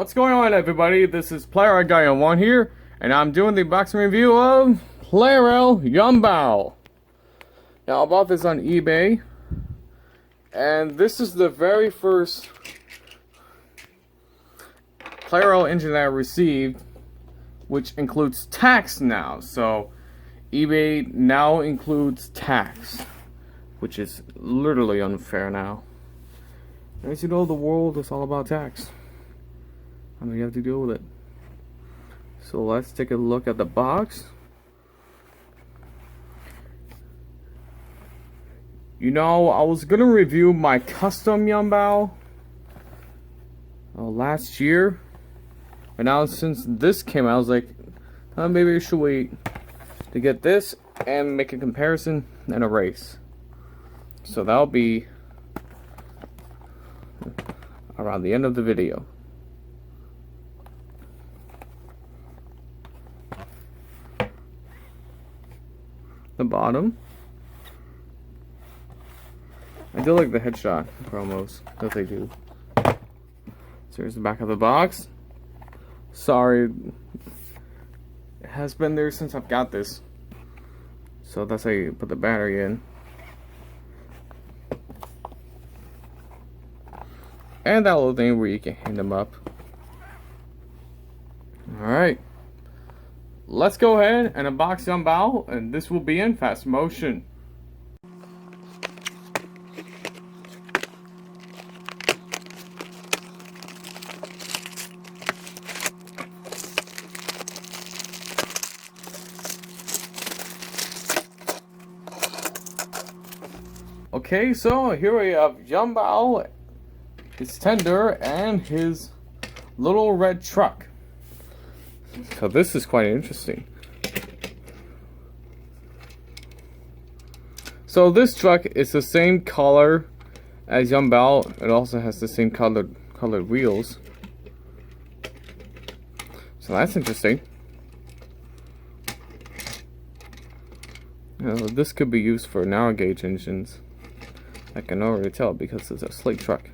What's going on, everybody? This is Plarail Guy on One here, and I'm doing the boxing review of Plarail Yong Bao. Now, I bought this on eBay, and this is the very first Plarail engine that I received, which includes tax now. So, eBay now includes tax, which is literally unfair now. As you know, the world is all about tax. I mean, you have to deal with it. So let's take a look at the box. You know, I was gonna review my custom Yong Bao last year, and now since this came out, I was like, maybe I should wait to get this and make a comparison and a race. So that'll be around the end of the video. The bottom, I do like the headshot promos that they do. So here's the back of the box. Sorry, it has been there since I've got this. So that's how you put the battery in. And that little thing where you can hang them up. Alright. Let's go ahead and unbox Yong Bao, and this will be in fast motion. Okay, so here we have Yong Bao, his tender, and his little red truck. So this is quite interesting. So this truck is the same color as Yong Bao. It also has the same colored wheels. So that's interesting. You know, this could be used for narrow gauge engines. I can already tell because it's a slate truck.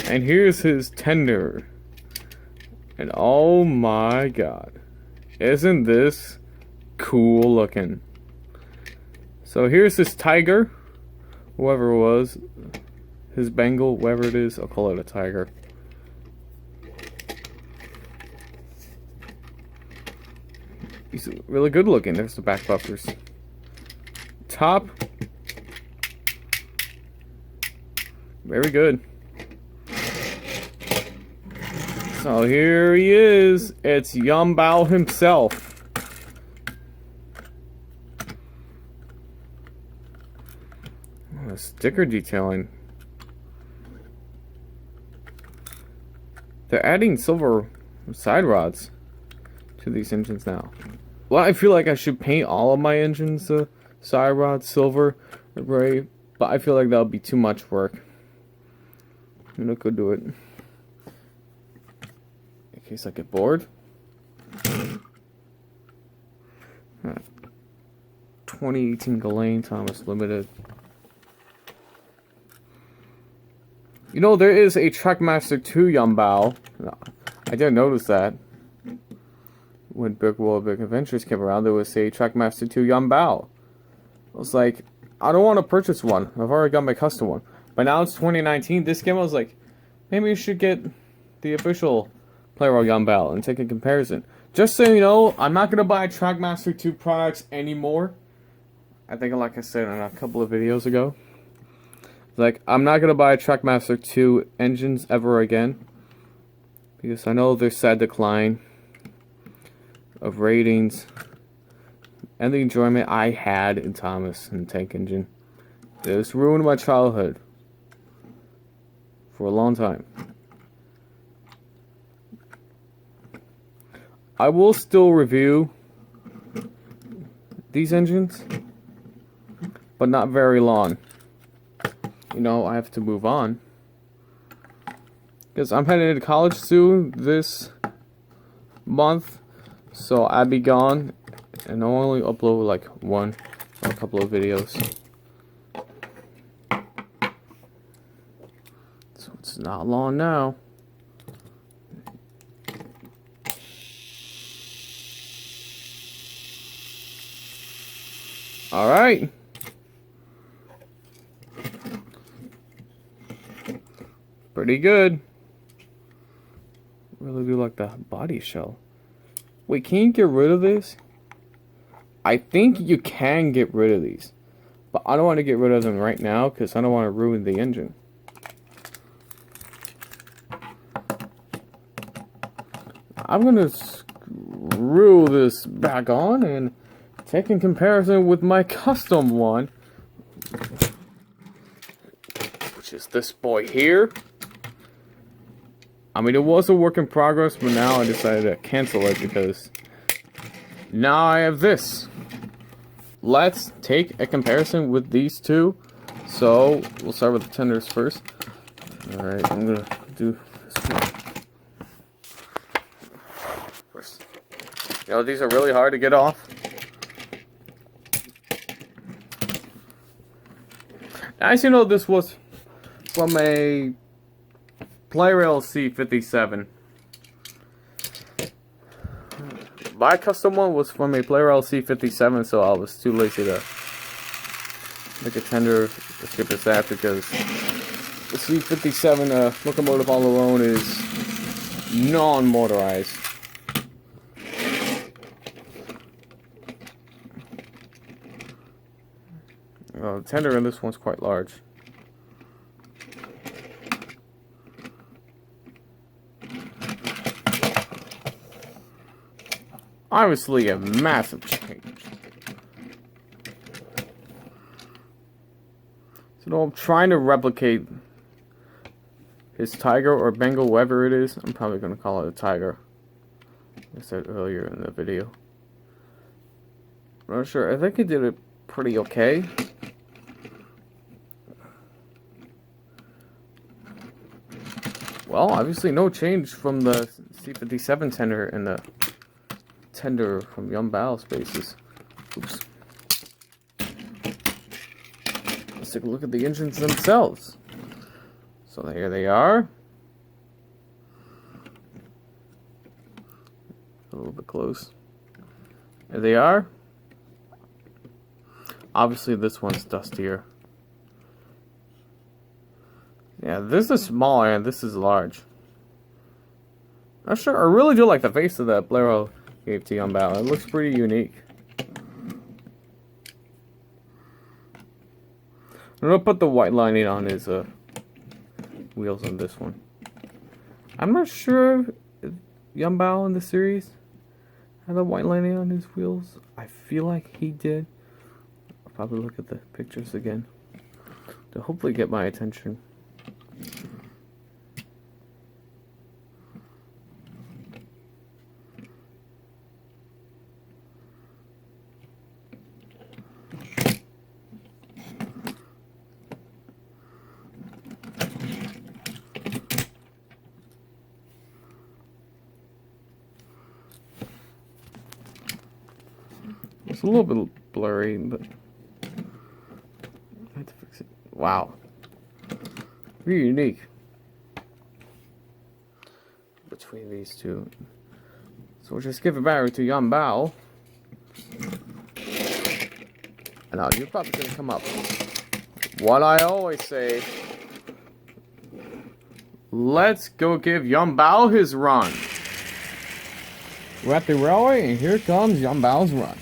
And here's his tender. And oh my god, isn't this cool looking? So here's his tiger, whoever it was, his Bengal, whatever it is, I'll call it a tiger. He's really good looking. There's the back buffers. Top, very good. So here he is. It's Yong Bao himself. Oh, sticker detailing. They're adding silver side rods to these engines now. Well, I feel like I should paint all of my engines side rods silver, right? But I feel like that would be too much work. I'm not gonna do it. In case I get bored. 2018 Ghislaine Thomas Limited. You know, there is a TrackMaster 2 Yong Bao. I didn't notice that. When Big World Big Adventures came around, there was a TrackMaster 2 Yong Bao. I was like, I don't want to purchase one. I've already got my custom one. But now it's 2019. This game, I was like, maybe you should get the official Plarail Yong Bao and take a comparison. Just so you know, I'm not going to buy TrackMaster 2 products anymore. I think, like I said in a couple of videos ago, like, I'm not going to buy TrackMaster 2 engines ever again. Because I know there's sad decline of ratings and the enjoyment I had in Thomas and Tank Engine. This ruined my childhood for a long time. I will still review these engines, but not very long. You know, I have to move on. Because I'm headed to college soon this month, so I'll be gone, and I'll only upload like one or a couple of videos. not long now. All right. Pretty good. Really do like the body shell. Wait, can you get rid of this? I think you can get rid of these. But I don't want to get rid of them right now because I don't want to ruin the engine. I'm going to screw this back on and take in comparison with my custom one, which is this boy here. I mean, it was a work in progress, but now I decided to cancel it because now I have this. Let's take a comparison with these two. So, we'll start with the tenders first. Alright, I'm going to do this one first. You know, these are really hard to get off. As you know, this was from a Plarail C57. My custom one was from a Plarail C57, so I was too lazy to make a tender skip this that because the C57 locomotive all alone is non-motorized. The tender in this one's quite large. Obviously a massive change. So I'm trying to replicate his Tiger or Bengal, whatever it is. I'm probably going to call it a Tiger. I said earlier in the video. I'm not sure. I think he did it pretty okay. Well, obviously no change from the C57 tender and the tender from Yong Bao spaces. Oops. Let's take a look at the engines themselves. So here they are. A little bit close. There they are. Obviously this one's dustier. Yeah, this is smaller and this is large. Not sure. I really do like the face of that Plarail gave to Yong Bao. It looks pretty unique. I'm gonna put the white lining on his wheels on this one. I'm not sure if Yong Bao in the series had the white lining on his wheels. I feel like he did. I'll probably look at the pictures again to hopefully get my attention. It's a little bit blurry, but I have to fix it. Wow. Really unique between these two. So we'll just give it back to Yong Bao. And now you're probably going to come up. What I always say, let's go give Yong Bao his run. We're at the railway and here comes Yong Bao's run.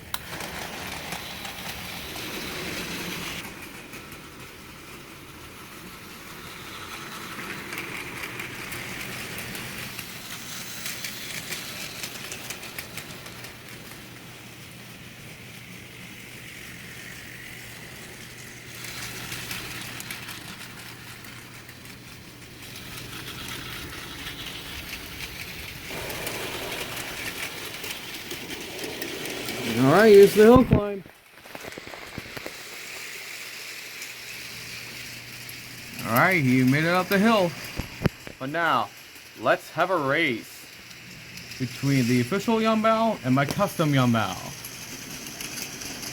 Alright, here's the hill climb. Alright, he made it up the hill. But now, let's have a race between the official Yong Bao and my custom Yong Bao.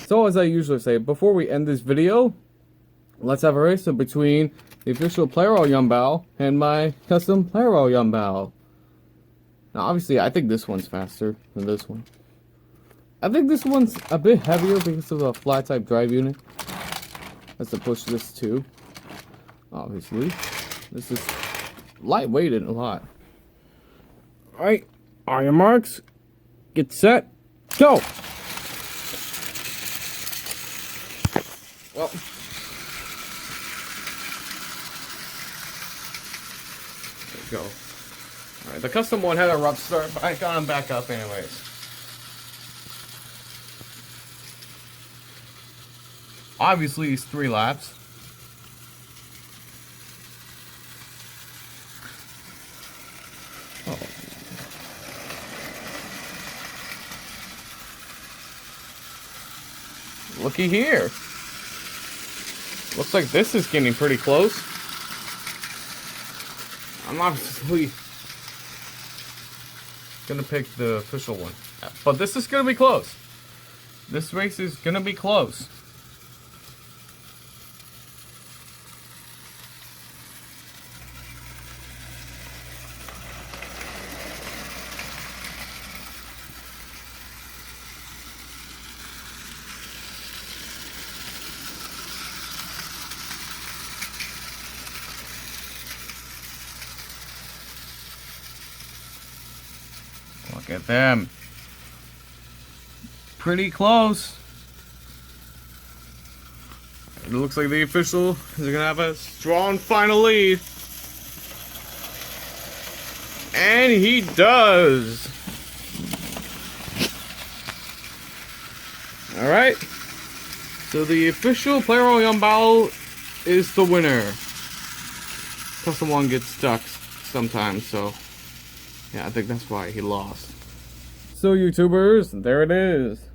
So as I usually say, before we end this video, let's have a race between the official Plarail Yong Bao and my custom Plarail Yong Bao. Now, obviously, I think this one's faster than this one. I think this one's a bit heavier because of the flat type drive unit. Has to push this too. Obviously, this is lightweighted a lot. Alright, on your marks, get set, go! Well, there we go. Alright, the custom one had a rough start, but I got him back up anyways. Obviously, it's 3 laps. Oh. Looky here. Looks like this is getting pretty close. I'm obviously gonna pick the official one, but this is gonna be close. This race is gonna be close. Look at them. Pretty close. It looks like the official is going to have a strong final lead. And he does. Alright. So the official Plarail Yong Bao is the winner. Custom one gets stuck sometimes, so yeah, I think that's why he lost. So YouTubers, there it is.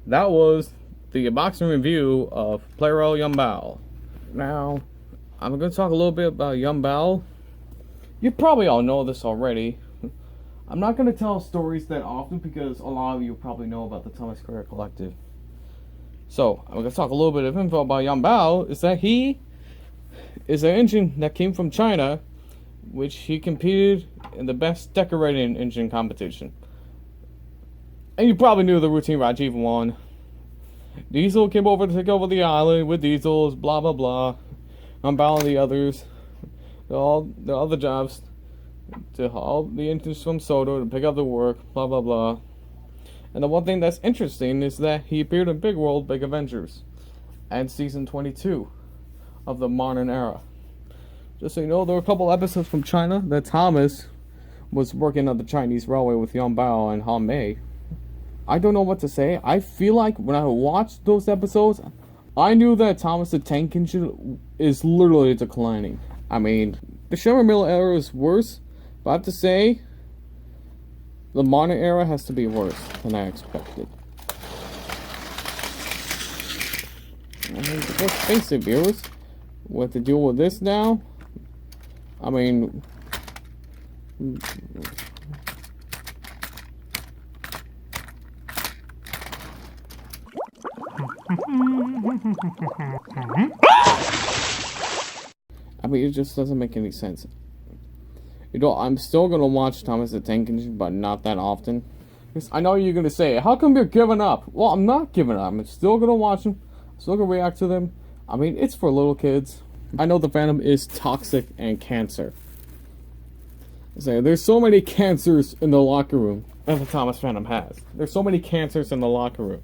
That was the unboxing review of Plarail Yong Bao. Now, I'm going to talk a little bit about Yong Bao. You probably all know this already. I'm not going to tell stories that often because a lot of you probably know about the Thomas Carrera Collective. So, I'm going to talk a little bit of info about Yong Bao. Is that he is an engine that came from China, which he competed in the best decorating engine competition. And you probably knew the routine Rajiv won. Diesel came over to take over the island with Diesels, blah blah blah. I'm bowing the others. All the other jobs to haul the engines from Sodor to pick up the work, blah blah blah. And the one thing that's interesting is that he appeared in Big World, Big Adventures and season 22 of the modern era. Just so you know, there were a couple episodes from China that Thomas was working on the Chinese railway with Yong Bao and Han Mei. I don't know what to say. I feel like when I watched those episodes, I knew that Thomas the Tank Engine is literally declining. I mean, the Sherman Miller era is worse, but I have to say, the modern era has to be worse than I expected. I mean, let's face it, viewers. We have to deal with this now. I mean, it just doesn't make any sense. You know, I'm still gonna watch Thomas the Tank Engine, but not that often. Because I know you're gonna say, how come you're giving up? Well, I'm not giving up. I'm still gonna watch them. I'm still gonna react to them. I mean, it's for little kids. I know the fandom is toxic and cancer. So there's so many cancers in the locker room that the Thomas fandom has. There's so many cancers in the locker room.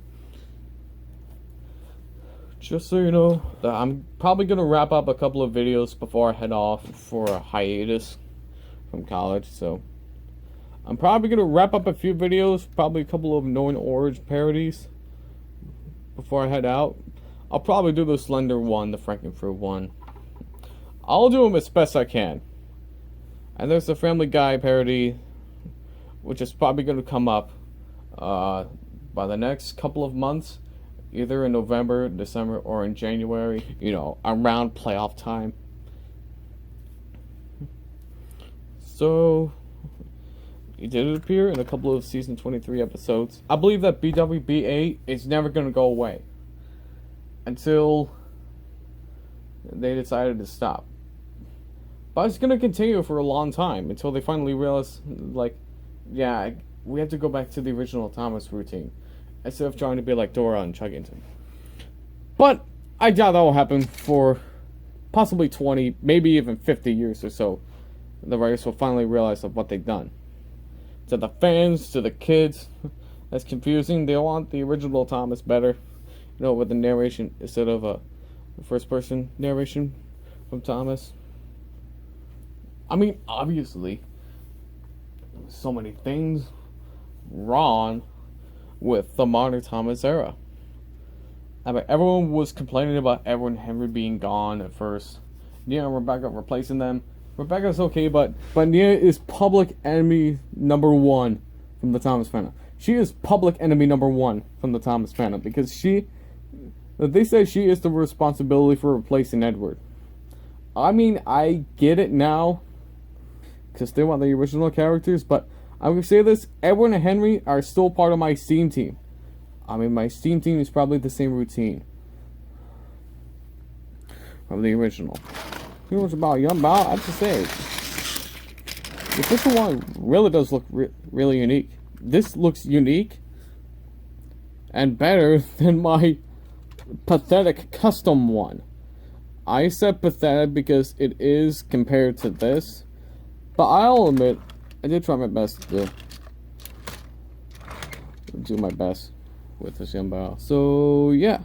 Just so you know, I'm probably going to wrap up a couple of videos before I head off for a hiatus from college. So I'm probably going to wrap up a few videos, probably a couple of Known Orange parodies before I head out. I'll probably do the Slender one, the Frankenfruit one. I'll do them as best I can. And there's the Family Guy parody, which is probably going to come up by the next couple of months. Either in November, December, or in January. You know, around playoff time. So, he did appear in a couple of season 23 episodes. I believe that BWB8 is never going to go away. Until they decided to stop. But it's gonna continue for a long time until they finally realize, like, yeah, we have to go back to the original Thomas routine instead of trying to be like Dora and Chuggington. But I doubt that will happen for possibly 20, maybe even 50 years or so. The writers will finally realize of what they've done. To the fans, to the kids, that's confusing. They want the original Thomas better, with the narration instead of a first-person narration from Thomas. I mean, obviously, so many things wrong with the modern Thomas era. I mean, everyone was complaining about Edward and Henry being gone at first. Nia and Rebecca replacing them. Rebecca's okay, but Nia is public enemy number 1 from the Thomas fandom. She is public enemy number 1 from the Thomas fandom because they say she is the responsibility for replacing Edward. I mean, I get it now because they want the original characters, but I would say this: Edward and Henry are still part of my Steam team. I mean, my Steam team is probably the same routine from the original. Who knows about Yong Bao? I have to say, the official one really does look really unique. This looks unique and better than my pathetic custom one. I said pathetic because it is compared to this, but I'll admit I did try my best to do my best with this Yong Bao. So yeah,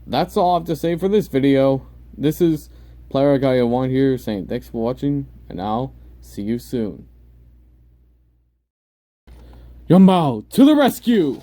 that's all I have to say for this video. This is Plarail here saying thanks for watching, and I'll see you soon. Yong Bao to the rescue!